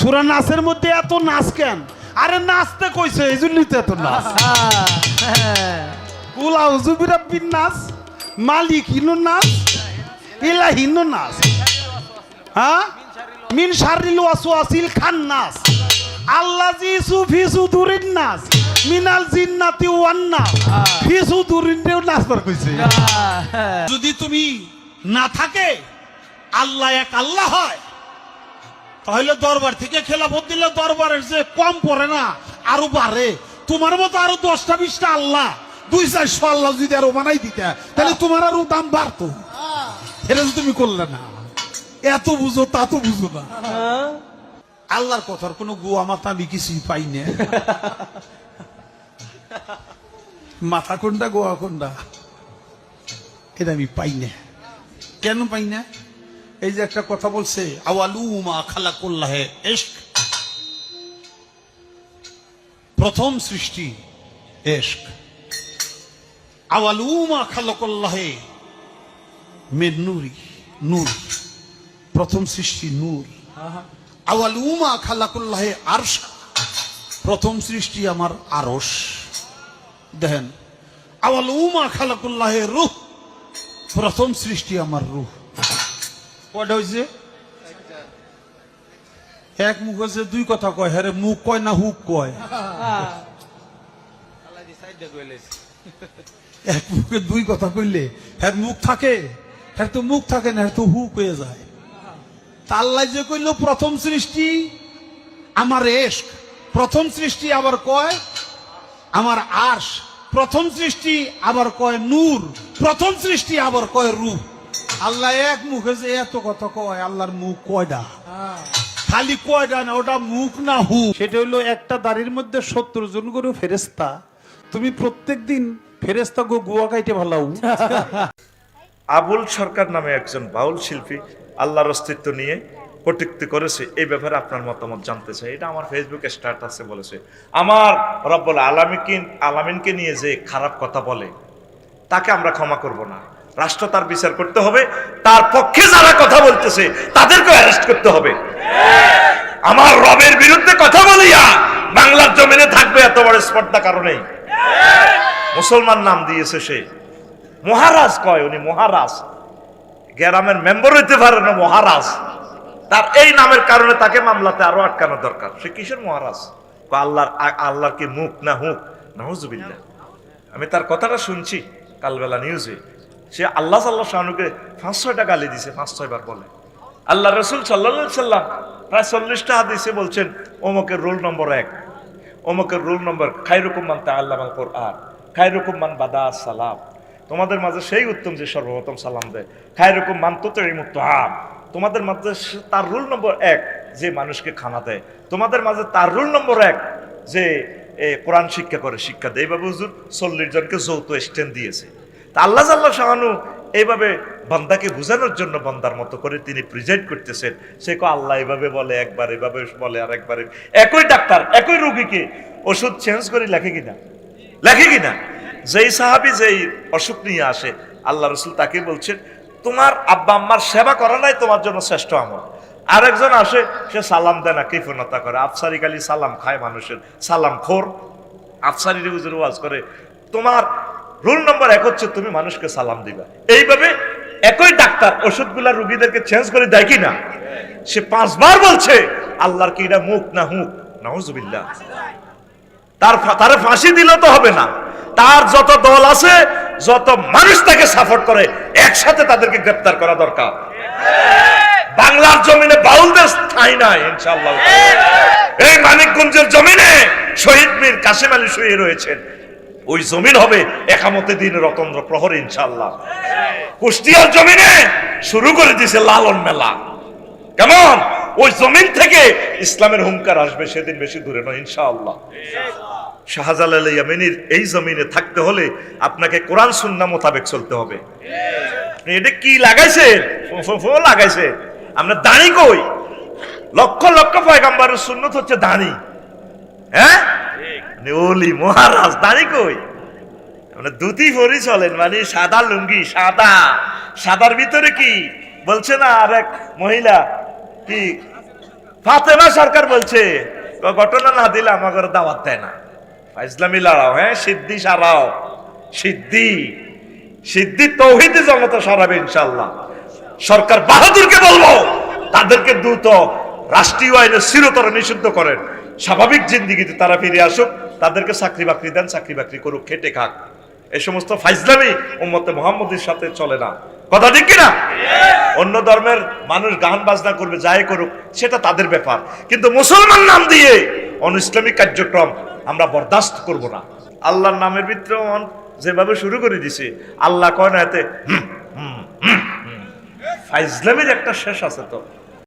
সূরা নাসের মধ্যে এত নাচ কেন? আরে নাচতে কইছে এই জন্যই তো এত নাচ। কুল আউযু বিরাব্বিন নাস, মালিকিনুন নাস, ইলাহিনুন নাস, হ্যাঁ, মিন শাররিল ওয়াসওয়াসিল খান্নাস, আল্লাযী ফি সুদুরিন নাস, মিনাল জিন্নাতি ওয়ান নাস, ফি সুদুরিন নাস কইছে। যদি তুমি না থাকে আল্লাহ এক আল্লাহ হয়, তাহলে দরবার থেকে খেলাফত দিলে দরবারের যে কম পড়ে না আরো বাড়ে। তোমার মতো আরো 10টা 20টা আল্লাহ, 200-400 আল্লাহ যদি আরো বানাই দিতে, তাহলে তোমার আরো দাম বাড়তো। এটা তুমি করলে না। এত বুঝো তা তো বুঝো না। আল্লাহর কথার কোনো গোয়া মাথা আমি কিছুই পাই না। মাথা কোনটা গোয়া কোনটা এটা আমি পাই না। কেন পাই না? এই যে একটা কথা বলছে, আওয়ালুমা খালাকুল্লাহে ইশক, প্রথম সৃষ্টি ইশক। আওয়ালুমা খালাকুল্লাহে মিন নূরি, নূর, প্রথম সৃষ্টি নূর। আওয়ালুমা খালাকুল্লাহে আরশ, প্রথম সৃষ্টি আমার আরশ। দেখেন, আওয়ালুমা খালাকুল্লাহে রূহ, প্রথম সৃষ্টি আমার রূহ। কয়টা হয়েছে? এক মুখ হয়েছে, দুই কথা কয়। হ্যাঁ রে, মুখ কয় না হুক কয়? এক মুখে দুই কথা কইলে হ্যাঁ মুখ থাকে, হ্যাঁ তো মুখ থাকে না, হ্যাঁ তো হুক হয়ে যায়। তা আল্লাহ যে কইল প্রথম সৃষ্টি আমার ইশক, প্রথম সৃষ্টি আবার কয় আমার আরশ, প্রথম সৃষ্টি আবার কয় নূর, প্রথম সৃষ্টি আবার কয় রূহ। আল্লাহ এক মুখে যে এত কথা কয়, আল্লাহর মুখ কয়টা? খালি কয়টা না, ওটা মুখ না হু। সেটা হইলো একটা দাড়ির মধ্যে 70 জন করে ফেরেশতা। তুমি প্রত্যেকদিন ফেরেশতা গো গুয়া কাইটে ভালাও। আবুল সরকার নামে একজন বাউল শিল্পী আল্লাহর অস্তিত্ব নিয়ে কটূক্তি করেছে। এই ব্যাপারে আপনার মতামত জানতে চাই। এটা আমার ফেসবুকে স্ট্যাটাসে বলেছে। আমার রব্বুল আলামিনকে নিয়ে যে খারাপ কথা বলে তাকে আমরা ক্ষমা করব না। রাষ্ট্র তার বিচার করতে হবে। তার পক্ষে যারা কথা বলতেছে তাদেরকে অ্যারেস্ট করতে হবে। আমার রবের বিরুদ্ধে কথা বলিয়া বাংলার জমিনে থাকবে এত বড় স্পর্ধা কারণেই। মুসলমান নাম দিয়েছে সে, মহারাজ কয় উনি, মহারাজ। গ্রামের মেম্বার হইতে পারে না, মহারাজ। তার এই নামের কারণে তাকে মামলাতে আরো আটকানো দরকার। সে কিসের মহারাজ? আল্লাহর কি মুখ না হুক? নাউজুবিল্লাহ। আমি তার কথাটা শুনছি কালবেলা নিউজে। সে আল্লাহ সাল্লাহ শাহনুকে 5-6টা গালি দিছে, 5-6 বার বলে। আল্লাহ রসুল সাল্লাল্লাহু আলাইহি সাল্লাম প্রায় 40টা হাদিসে বলছেন অমুকের রোল নম্বর 1, অমুকের রোল নম্বর খায়রুকুম মান তাআল্লামাল কুরআন, খায়রুকুম মান বাদা সালাম। তোমাদের মাঝে সেই উত্তম যে সর্বপ্রথম সালাম দেয়। খায়রুকুম মান তুতিমুত তুআম, তোমাদের মাঝে তার রুল নম্বর 1 যে মানুষকে খানা দেয়। তোমাদের মাঝে তার রুল নম্বর 1 যে কোরআন শিক্ষা করে, শিক্ষা দেয়। এইভাবে হুজুর 40 জনকে যৌথ স্ট্যান্ড দিয়েছে। তা আল্লাহ জাল্লাহ শাহানু এইভাবে বান্দাকে বোঝানোর জন্য বান্দার মতো করে তিনি প্রেজেন্ট করতেছেন। সে আল্লাহ এভাবে বলে, একবার এভাবে বলে, আর একবার একই ডাক্তার একই রোগীকে ওষুধ চেঞ্জ করে লেখে কিনা, লেখে কিনা? যেই সাহাবী যেই অসুখ নিয়ে আসে আল্লাহ রসুল তাকে বলছেন তোমার আব্বা আম্মার সেবা করা নাই তোমার জন্য শ্রেষ্ঠ আমল। আরেকজন আসে, সে সালাম দেয় না, কৃপণতা করে। আফসারি খালি সালাম খায়, মানুষের সালাম খোর। আফসারি হুজুর ওয়াজ করে তোমার রুল নম্বর 1 হচ্ছে তুমি মানুষকে সালাম দিবা। এইভাবে একই ডাক্তার ওষুধগুলা রোগীদেরকে চেঞ্জ করে দেয় কিনা? সে 5 বার বলছে আল্লাহর কি এটা মুখ না হুক? নাউজুবিল্লাহ। তারে ফাঁসি দিলে তো হবে না। তার যত দল আছে, যত মানুষ তাকে সাপোর্ট করে, একসাথে তাদেরকে গ্রেফতার করা দরকার। বাংলার জমিনে বাউলদের ঠাঁই নাই ইনশাআল্লাহ। এই মানিকগঞ্জের জমিনে শহীদ মীর কাসেম আলী শুয়ে রয়েছেন, ওই জমিন হবে একামতে দিন রতন্দ্র প্রহর ইনশাআল্লাহ। কুষ্টিয়ার জমিনে শুরু করে দিয়েছে লালন মেলা। কেমন? ওই জমিন থেকে ইসলামের হুঙ্কার আসবে, সেদিন বেশি দূরে নয় ইনশাআল্লাহ। শাহজালাল ইয়ামানির এই জমিনে থাকতে হলে আপনাকে কোরআন সুন্নাহ মোতাবেক চলতে হবে। এটা কি লাগাইছে? লাগাইছে। আমরা দাঁড়ি কই? লক্ষ লক্ষ পয়গম্বরের সুন্নত হচ্ছে দাঁড়ি। হ্যাঁ, ওলি মহারাজ দাঁড়ি কই? মানে ধুতি পরি চলেন, মানে সাদা লুঙ্গি, সাদা। সাদার ভিতরে কি বলছে না আরেক মহিলা, কি ফাতেমা সরকার বলছে ঘটনা না দিলে আমাকে দাওয়াত দেয় না। ফাইজলামি লড়াও, হ্যাঁ, সিদ্ধি সারাও, সিদ্ধি সিদ্ধি তৌহিদি জনতা সারাবে ইনশাআল্লাহ। সরকার বাহাদুরকে বলবো তাদেরকে দ্রুত রাষ্ট্রীয় আইনে চিরতরে নিষিদ্ধ করেন, স্বাভাবিক জিন্দিগিতে তারা ফিরে আসুক, তাদেরকে চাকরি বাকরি দেন, চাকরি বাকরি করুক, খেটে খাক। এই সমস্ত ফাইজলামি উম্মতে মুহাম্মদের সাথে চলে না, কথা ঠিক কিনা? অন্য ধর্মের মানুষ গান বাজনা করবে, যাই করুক, সেটা তাদের ব্যাপার, কিন্তু মুসলমান নাম দিয়ে অনইসলামিক কার্যক্রম আমরা বরদাস্ত করব না। আল্লাহর নামের ভিতরে যেভাবে শুরু করে দিছে, আল্লাহ কয় না এতে ফাইজলামির একটা শেষ আছে তো।